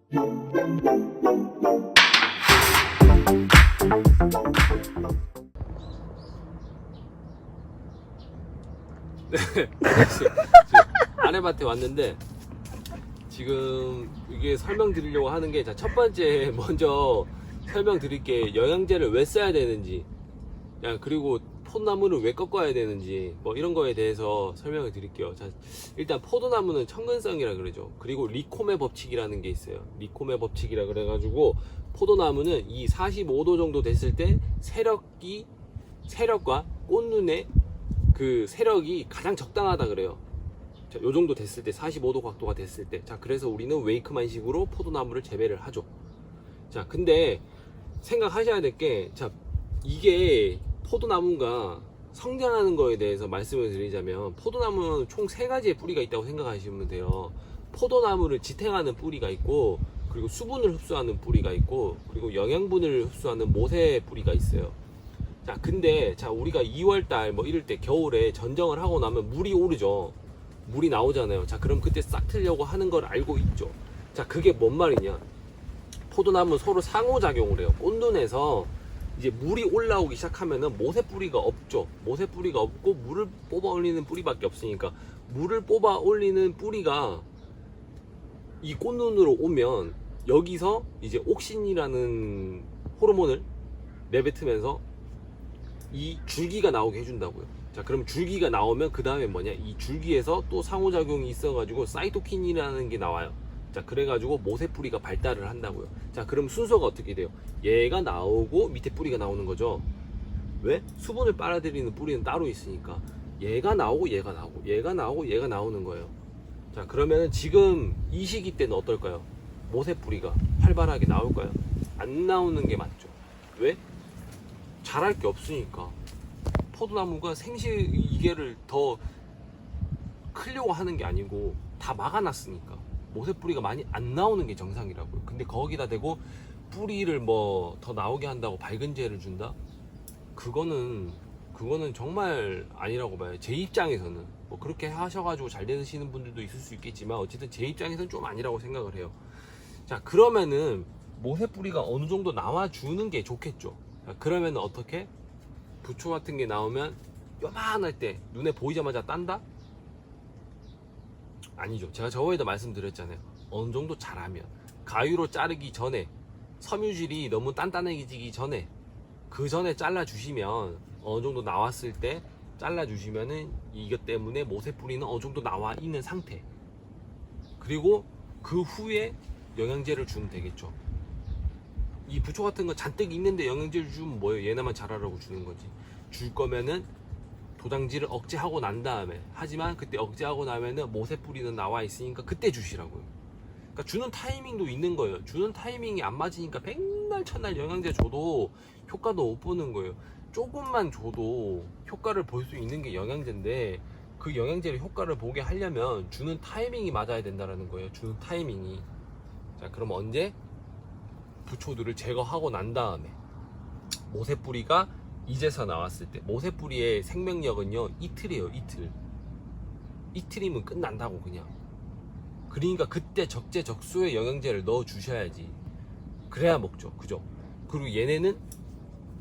지금 아내밭에 왔는데 지금 이게 설명드리려고 하는 게, 자, 첫 번째 먼저 설명드릴게, 영양제를 왜 써야 되는지, 그리고 포도나무를 왜 꺾어야 되는지, 뭐 이런 거에 대해서 설명을 드릴게요. 자, 일단 포도나무는 청근성이라 그러죠. 그리고 리코메 법칙이라는 게 있어요. 리코메 법칙이라 그래가지고 포도나무는 이 45도 정도 됐을 때 세력과 꽃눈의 그 세력이 가장 적당하다 그래요. 자, 요 정도 됐을 때, 45도 각도가 됐을 때, 자, 그래서 우리는 웨이크만식으로 포도나무를 재배를 하죠. 자, 근데 생각하셔야 될 게, 자, 이게 포도나무가 성장하는 거에 대해서 말씀을 드리자면, 포도나무는 총 3가지의 뿌리가 있다고 생각하시면 돼요. 포도나무를 지탱하는 뿌리가 있고, 그리고 수분을 흡수하는 뿌리가 있고, 그리고 영양분을 흡수하는 모세 뿌리가 있어요. 자, 근데 자, 우리가 2월달 뭐 이럴 때 겨울에 전정을 하고 나면 물이 오르죠. 물이 나오잖아요. 자, 그럼 그때 싹 트려고 하는 걸 알고 있죠. 자, 그게 뭔 말이냐, 포도나무 서로 상호작용을 해요. 꽃눈에서 이제 물이 올라오기 시작하면은 모세 뿌리가 없죠. 모세 뿌리가 없고 물을 뽑아 올리는 뿌리밖에 없으니까, 물을 뽑아 올리는 뿌리가 이 꽃눈으로 오면 여기서 이제 옥신이라는 호르몬을 내뱉으면서 이 줄기가 나오게 해준다고요. 자, 그럼 줄기가 나오면 그 다음에 뭐냐, 이 줄기에서 또 상호작용이 있어가지고 사이토킨이라는 게 나와요. 자, 그래가지고 모세 뿌리가 발달을 한다고요. 자, 그럼 순서가 어떻게 돼요? 얘가 나오고 밑에 뿌리가 나오는 거죠. 왜? 수분을 빨아들이는 뿌리는 따로 있으니까 얘가 나오고 얘가 나오고 얘가 나오고 얘가 나오는 거예요. 자, 그러면 지금 이 시기 때는 어떨까요? 모세 뿌리가 활발하게 나올까요? 안 나오는 게 맞죠. 왜? 자랄 게 없으니까. 포도나무가 생실 이계를 더 크려고 하는 게 아니고 다 막아놨으니까 모세 뿌리가 많이 안 나오는 게 정상이라고요. 근데 거기다 대고 뿌리를 뭐 더 나오게 한다고 밝은제를 준다? 그거는 정말 아니라고 봐요. 제 입장에서는. 뭐 그렇게 하셔가지고 잘 되시는 분들도 있을 수 있겠지만, 어쨌든 제 입장에서는 좀 아니라고 생각을 해요. 자, 그러면은 모세 뿌리가 어느 정도 나와주는 게 좋겠죠. 자, 그러면 어떻게? 부초 같은 게 나오면 요만할 때 눈에 보이자마자 딴다? 아니죠. 제가 저번에도 말씀드렸잖아요. 어느 정도 자라면, 가위로 자르기 전에, 섬유질이 너무 단단해지기 전에, 그 전에 잘라주시면, 어느 정도 나왔을 때 잘라주시면은 이것 때문에 모세 뿌리는 어느 정도 나와 있는 상태. 그리고 그 후에 영양제를 주면 되겠죠. 이 부초 같은 거 잔뜩 있는데 영양제를 주면 뭐예요? 얘네만 자라라고 주는 거지. 줄 거면은 도장지를 억제하고 난 다음에, 하지만 그때 억제하고 나면은 모세 뿌리는 나와 있으니까 그때 주시라고요. 그러니까 주는 타이밍도 있는 거예요. 주는 타이밍이 안 맞으니까 백날 첫날 영양제 줘도 효과도 못 보는 거예요. 조금만 줘도 효과를 볼 수 있는 게 영양제인데, 그 영양제를 효과를 보게 하려면 주는 타이밍이 맞아야 된다는 거예요. 주는 타이밍이. 자, 그럼 언제? 부초들을 제거하고 난 다음에, 모세 뿌리가 이제서 나왔을 때. 모세 뿌리의 생명력은요, 이틀이에요. 이틀이면 끝난다고. 그냥. 그러니까 그때 적재적소의 영양제를 넣어 주셔야지. 그래야 먹죠. 그죠? 그리고 얘네는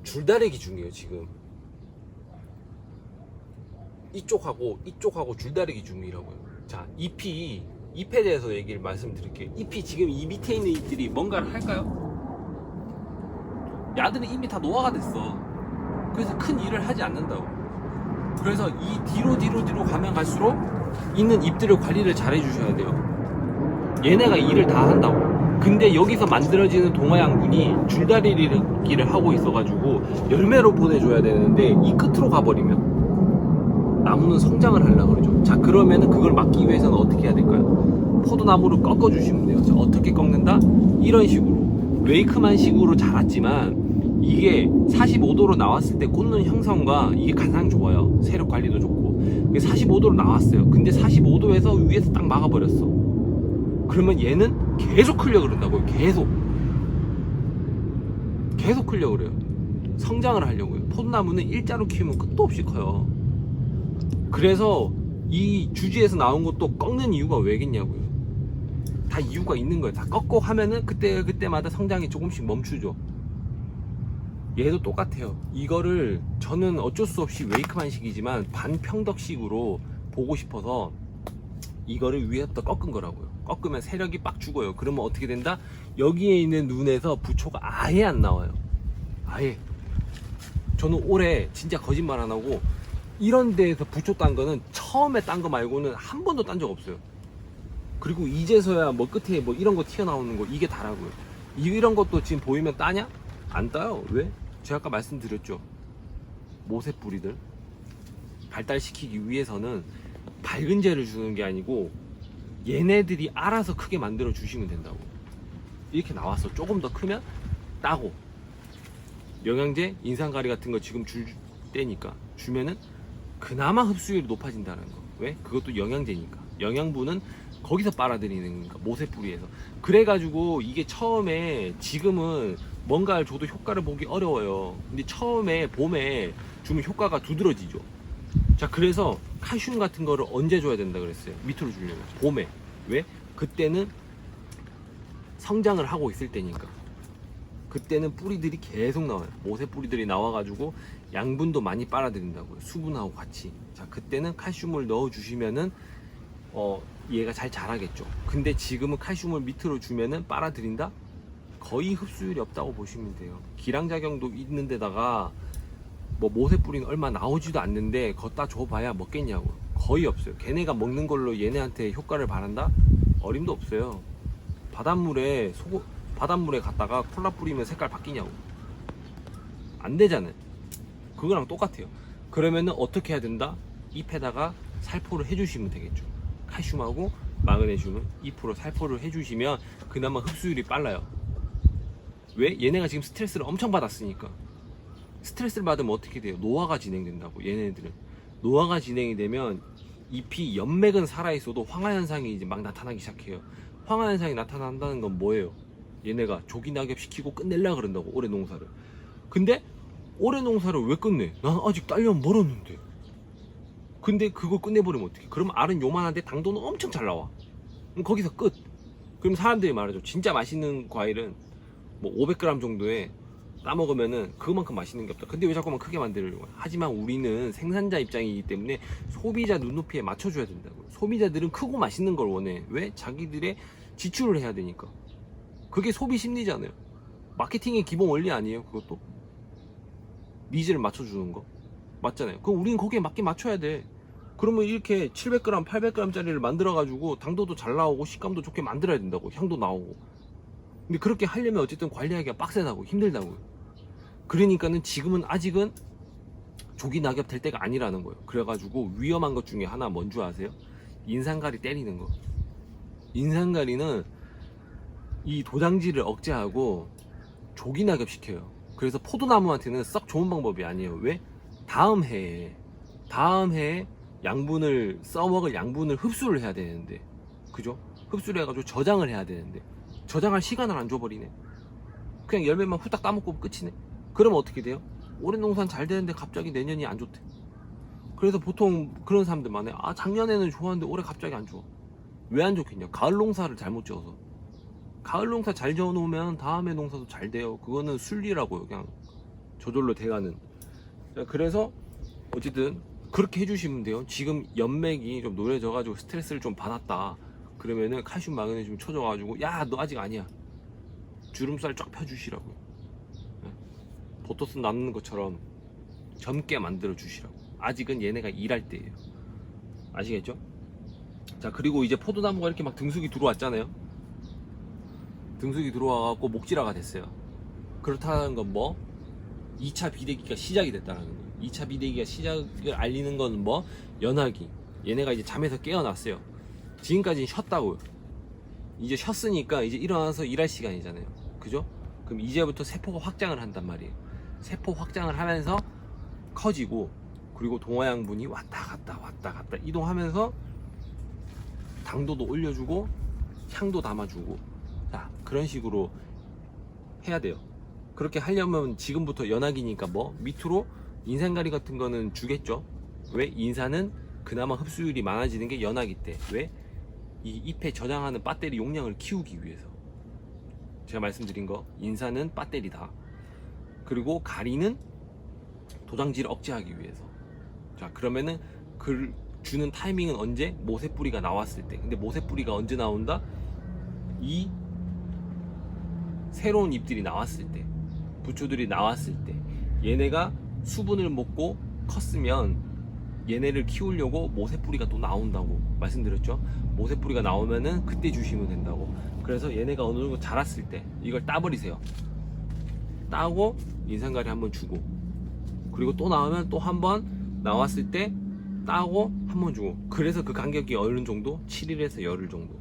줄다리기 중이에요. 지금 이쪽하고 줄다리기 중이라고요. 자, 잎에 대해서 말씀드릴게요. 잎이 지금 이 밑에 있는 잎들이 뭔가를 할까요? 야들은 이미 다 노화가 됐어. 그래서 큰 일을 하지 않는다고. 그래서 이 뒤로 가면 갈수록 있는 잎들을 관리를 잘 해주셔야 돼요. 얘네가 일을 다 한다고. 근데 여기서 만들어지는 동화양분이 줄다리기를 하고 있어가지고 열매로 보내줘야 되는데, 이 끝으로 가버리면 나무는 성장을 하려고 그러죠. 자, 그러면은 그걸 막기 위해서는 어떻게 해야 될까요? 포도나무를 꺾어주시면 돼요. 자, 어떻게 꺾는다? 이런 식으로. 웨이크만 식으로 자랐지만 이게 45도로 나왔을 때 꽂는 형성과 이게 가장 좋아요. 세력 관리도 좋고. 45도로 나왔어요. 근데 45도에서 위에서 딱 막아버렸어. 그러면 얘는 계속 크려고 그런다고요. 계속 크려고 그래요. 성장을 하려고요. 포도나무는 일자로 키우면 끝도 없이 커요. 그래서 이 주지에서 나온 것도 꺾는 이유가 왜겠냐고요. 다 이유가 있는 거예요. 다 꺾고 하면은 그때마다 성장이 조금씩 멈추죠. 얘도 똑같아요. 이거를 저는 어쩔 수 없이 웨이크만식이지만 반평덕식으로 보고 싶어서 이거를 위에부터 꺾은 거라고요. 꺾으면 세력이 빡 죽어요. 그러면 어떻게 된다? 여기에 있는 눈에서 부초가 아예 안 나와요. 아예. 저는 올해 진짜 거짓말 안 하고 이런 데에서 부초 딴 거는 처음에 딴 거 말고는 한 번도 딴 적 없어요. 그리고 이제서야 뭐 끝에 뭐 이런 거 튀어나오는 거 이게 다라고요. 이런 것도 지금 보이면 따냐? 안 따요. 왜? 제가 아까 말씀드렸죠. 모세 뿌리들 발달시키기 위해서는 밝은 재를 주는 게 아니고 얘네들이 알아서 크게 만들어 주시면 된다고. 이렇게 나와서 조금 더 크면 따고, 영양제, 인산가리 같은 거 지금 줄 때니까 주면은 그나마 흡수율이 높아진다는 거. 왜? 그것도 영양제니까. 영양분은 거기서 빨아들이는 거니까, 모세 뿌리에서. 그래가지고 이게 처음에, 지금은 뭔가를 줘도 효과를 보기 어려워요. 근데 처음에 봄에 주면 효과가 두드러지죠. 자, 그래서 칼슘 같은 거를 언제 줘야 된다 그랬어요? 밑으로 주려면 봄에. 왜? 그때는 성장을 하고 있을 때니까. 그때는 뿌리들이 계속 나와요. 모세 뿌리들이 나와가지고 양분도 많이 빨아들인다고요. 수분하고 같이. 자, 그때는 칼슘을 넣어 주시면은 얘가 잘 자라겠죠. 근데 지금은 칼슘을 밑으로 주면은 빨아들인다? 거의 흡수율이 없다고 보시면 돼요. 기량작용도 있는 데다가 뭐 모세 뿌리는 얼마 나오지도 않는데 걷다 줘봐야 먹겠냐고. 거의 없어요. 걔네가 먹는 걸로 얘네한테 효과를 바란다? 어림도 없어요. 바닷물에 갔다가 콜라 뿌리면 색깔 바뀌냐고. 안 되잖아요. 그거랑 똑같아요. 그러면은 어떻게 해야 된다? 잎에다가 살포를 해주시면 되겠죠. 칼슘하고 마그네슘은 잎으로 살포를 해주시면 그나마 흡수율이 빨라요. 왜? 얘네가 지금 스트레스를 엄청 받았으니까. 스트레스를 받으면 어떻게 돼요? 노화가 진행된다고. 얘네들은 노화가 진행이 되면 잎이 연맥은 살아있어도 황화현상이 이제 막 나타나기 시작해요. 황화현상이 나타난다는 건 뭐예요? 얘네가 조기 낙엽시키고 끝내려고 그런다고, 올해 농사를. 근데 올해 농사를 왜 끝내? 난 아직 딸려면 멀었는데. 근데 그거 끝내버리면 어떡해? 그럼 알은 요만한데 당도는 엄청 잘 나와. 그럼 거기서 끝. 그럼 사람들이 말하죠. 진짜 맛있는 과일은 뭐 500g 정도에 따먹으면은 그만큼 맛있는 게 없다. 근데 왜 자꾸만 크게 만들려고 해요? 하지만 우리는 생산자 입장이기 때문에 소비자 눈높이에 맞춰줘야 된다고요. 소비자들은 크고 맛있는 걸 원해. 왜? 자기들의 지출을 해야 되니까. 그게 소비 심리잖아요. 마케팅의 기본 원리 아니에요, 그것도? 니즈를 맞춰주는 거. 맞잖아요. 그럼 우리는 거기에 맞게 맞춰야 돼. 그러면 이렇게 700g, 800g 짜리를 만들어가지고 당도도 잘 나오고 식감도 좋게 만들어야 된다고. 향도 나오고. 근데 그렇게 하려면 어쨌든 관리하기가 빡세다고, 힘들다고요. 그러니까는 지금은 아직은 조기 낙엽 될 때가 아니라는 거예요. 그래가지고 위험한 것 중에 하나 뭔지 아세요? 인산가리 때리는 거. 인산가리는 이 도장지를 억제하고 조기 낙엽 시켜요. 그래서 포도나무한테는 썩 좋은 방법이 아니에요. 왜? 다음 해에 양분을 써먹을 양분을 흡수를 해야 되는데, 그죠? 흡수를 해가지고 저장을 해야 되는데 저장할 시간을 안 줘버리네. 그냥 열매만 후딱 따먹고 끝이네. 그러면 어떻게 돼요? 올해 농사는 잘 되는데 갑자기 내년이 안 좋대. 그래서 보통 그런 사람들 많아요. 아, 작년에는 좋았는데 올해 갑자기 안 좋아. 왜 안 좋겠냐? 가을 농사를 잘못 지어서. 가을 농사 잘 지어놓으면 다음에 농사도 잘 돼요. 그거는 순리라고요. 그냥 저절로 돼가는. 그래서 어쨌든 그렇게 해주시면 돼요. 지금 연맥이 좀 노래져가지고 스트레스를 좀 받았다. 그러면은 칼슘 마그네슘 쳐줘가지고, 야, 너 아직 아니야. 주름살 쫙 펴주시라고요. 보토스 남는 것처럼 젊게 만들어 주시라고. 아직은 얘네가 일할 때예요. 아시겠죠? 자, 그리고 이제 포도나무가 이렇게 막 등숙이 들어왔잖아요. 등숙이 들어와갖고 목질화가 됐어요. 그렇다는 건 뭐? 2차 비대기가 시작이 됐다는 거예요. 2차 비대기가 시작을 알리는 건 뭐? 연하기. 얘네가 이제 잠에서 깨어났어요. 지금까지는 쉬었다고요. 이제 쉬었으니까 이제 일어나서 일할 시간이잖아요. 그죠? 그럼 이제부터 세포가 확장을 한단 말이에요. 세포 확장을 하면서 커지고, 그리고 동화양분이 왔다 갔다 이동하면서 당도도 올려주고 향도 담아주고. 자, 그런 식으로 해야 돼요. 그렇게 하려면 지금부터 연하기니까 뭐 밑으로 인산가리 같은 거는 주겠죠. 왜? 인산은 그나마 흡수율이 많아지는 게 연하기 때. 왜? 이 잎에 저장하는 배터리 용량을 키우기 위해서. 제가 말씀드린 거, 인산은 배터리다. 그리고 가리는 도장지를 억제하기 위해서. 자, 그러면은 그 주는 타이밍은 언제? 모세뿌리가 나왔을 때. 근데 모세뿌리가 언제 나온다? 이 새로운 잎들이 나왔을 때, 부초들이 나왔을 때, 얘네가 수분을 먹고 컸으면 얘네를 키우려고 모세뿌리가 또 나온다고 말씀드렸죠. 모세뿌리가 나오면은 그때 주시면 된다고. 그래서 얘네가 어느 정도 자랐을 때 이걸 따버리세요. 따고 인산가리 한번 주고, 그리고 또 나오면 또 한 번 나왔을 때 따고 한 번 주고. 그래서 그 간격이 어느 정도? 7일에서 열흘 정도.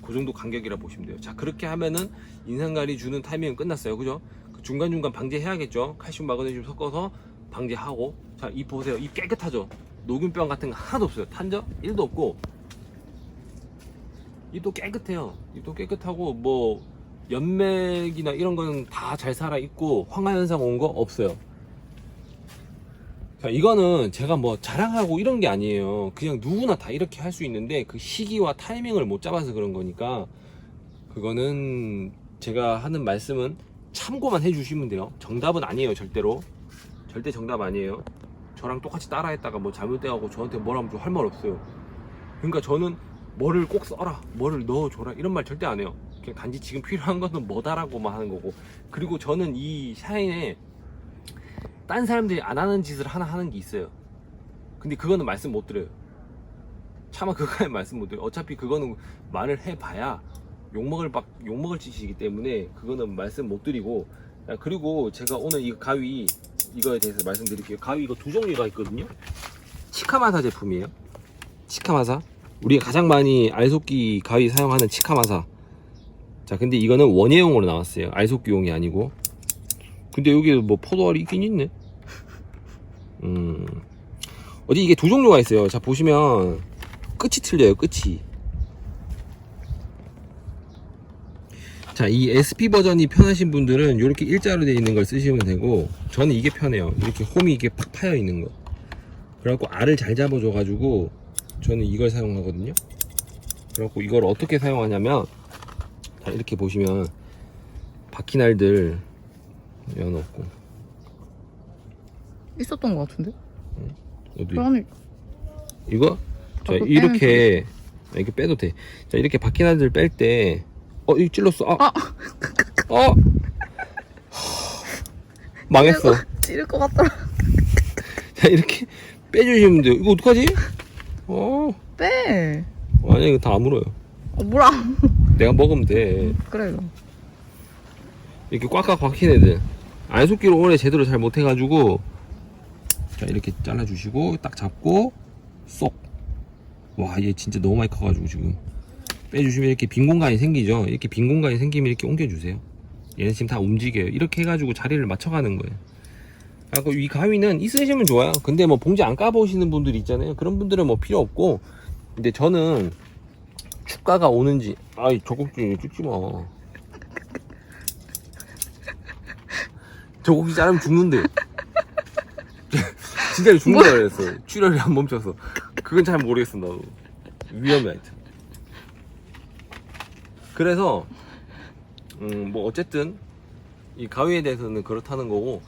그 정도 간격이라 보시면 돼요. 자, 그렇게 하면은 인산가리 주는 타이밍은 끝났어요. 그죠? 그 중간중간 방제해야겠죠. 칼슘 마그네슘 섞어서 방제하고. 자, 잎 보세요. 잎 깨끗하죠? 녹균병 같은 거 하나도 없어요. 탄저 1도 없고. 잎도 깨끗해요. 잎도 깨끗하고, 뭐 연맥이나 이런 거는 다 잘 살아 있고 황화 현상 온 거 없어요. 자, 이거는 제가 뭐 자랑하고 이런 게 아니에요. 그냥 누구나 다 이렇게 할 수 있는데 그 시기와 타이밍을 못 잡아서 그런 거니까, 그거는 제가 하는 말씀은 참고만 해주시면 돼요. 정답은 아니에요. 절대로. 절대 정답 아니에요. 저랑 똑같이 따라했다가 뭐 잘못돼가고 저한테 뭐라면 좀 할 말 없어요. 그러니까 저는 뭐를 꼭 써라, 뭐를 넣어줘라 이런 말 절대 안 해요. 그냥 단지 지금 필요한 거는 뭐다라고만 하는 거고. 그리고 저는 이 샤인에 딴 사람들이 안 하는 짓을 하나 하는 게 있어요. 근데 그거는 말씀 못 드려요. 차마 그거는 말씀 못 드려요. 어차피 그거는 말을 해봐야 욕먹을 짓이기 때문에 그거는 말씀 못 드리고. 그리고 제가 오늘 이 가위 이거에 대해서 말씀드릴게요. 가위 이거 두 종류가 있거든요. 치카마사 제품이에요. 치카마사. 우리가 가장 많이 알속기 가위 사용하는 치카마사. 자, 근데 이거는 원예용으로 나왔어요. 알속기용이 아니고. 근데 여기 뭐 포도알이 있긴 있네. 어디 이게 두 종류가 있어요. 자, 보시면 끝이 틀려요. 끝이. 자, 이 SP 버전이 편하신 분들은 이렇게 일자로 되어 있는 걸 쓰시면 되고, 저는 이게 편해요. 이렇게 홈이 이게 팍 파여 있는 거. 그래갖고 알을 잘 잡아줘가지고 저는 이걸 사용하거든요. 그래갖고 이걸 어떻게 사용하냐면, 자, 이렇게 보시면 바퀴날들 넣어놓고. 있었던 것 같은데? 어디? 아니, 이거? 자, 자꾸 이렇게 이렇게 빼도 돼. 자, 이렇게 바퀴날들 뺄 때, 이거 찔렀어. 망했어. 찌를 것 같더라. 자, 이렇게 빼주시면 돼요. 이거 어떡하지? 빼. 아니, 이거 다 아물어요. 뭐라. 내가 먹으면 돼. 그래. 이렇게 꽉꽉 박힌 애들. 안속기로 오래 제대로 잘 못해가지고. 자, 이렇게 잘라주시고 딱 잡고 쏙. 와, 얘 진짜 너무 많이 커가지고 지금 빼주시면 이렇게 빈 공간이 생기죠. 이렇게 빈 공간이 생기면 이렇게 옮겨주세요. 얘는 지금 다 움직여요. 이렇게 해가지고 자리를 맞춰가는 거예요. 그리고 이 가위는 있으시면 좋아요. 근데 뭐 봉지 안 까보시는 분들 있잖아요. 그런 분들은 뭐 필요 없고. 근데 저는 축가가 오는지. 아이, 젖꼭지 뜯지 마. 젖꼭지 자르면 죽는데. 진짜로 죽는다 그랬어. 출혈이 안 멈춰서. 그건 잘 모르겠어. 나도 위험해. 하여튼. 그래서 뭐 어쨌든 이 가위에 대해서는 그렇다는 거고,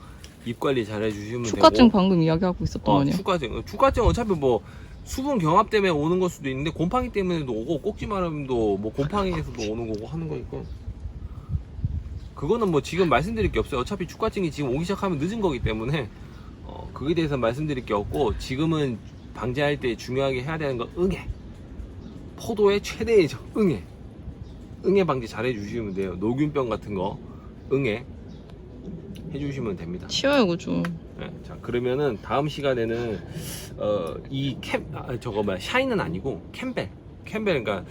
입 관리 잘 해주시면 되고. 축가증 방금 이야기하고 있었던 거 아니야? 축가증 어차피 뭐 수분 경합 때문에 오는 걸 수도 있는데, 곰팡이 때문에도 오고, 꼭지 마름도 뭐 곰팡이에서도 오는 거고 하는 거니까, 그거는 뭐 지금 말씀드릴 게 없어요. 어차피 축가증이 지금 오기 시작하면 늦은 거기 때문에 그거에 대해서 말씀드릴 게 없고, 지금은 방제할 때 중요하게 해야 되는 건 응애. 포도의 최대의 응애. 응애 방지 잘 해주시면 돼요. 노균병 같은 거 응애 해주시면 됩니다. 쉬워요, 그거 좀. 네, 자, 그러면은 다음 시간에는 샤인은 아니고 캠벨, 그러니까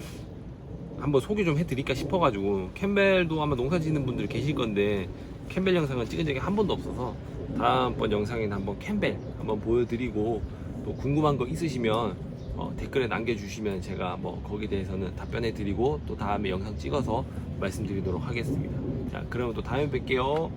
한번 소개 좀 해드릴까 싶어가지고. 캠벨도 아마 농사 짓는 분들 계실 건데 캠벨 영상을 찍은 적이 한 번도 없어서, 다음번 영상에는 한번 캠벨 한번 보여드리고, 또 궁금한 거 있으시면 댓글에 남겨주시면 제가 뭐 거기에 대해서는 답변해 드리고, 또 다음에 영상 찍어서 말씀드리도록 하겠습니다. 자, 그러면 또 다음에 뵐게요.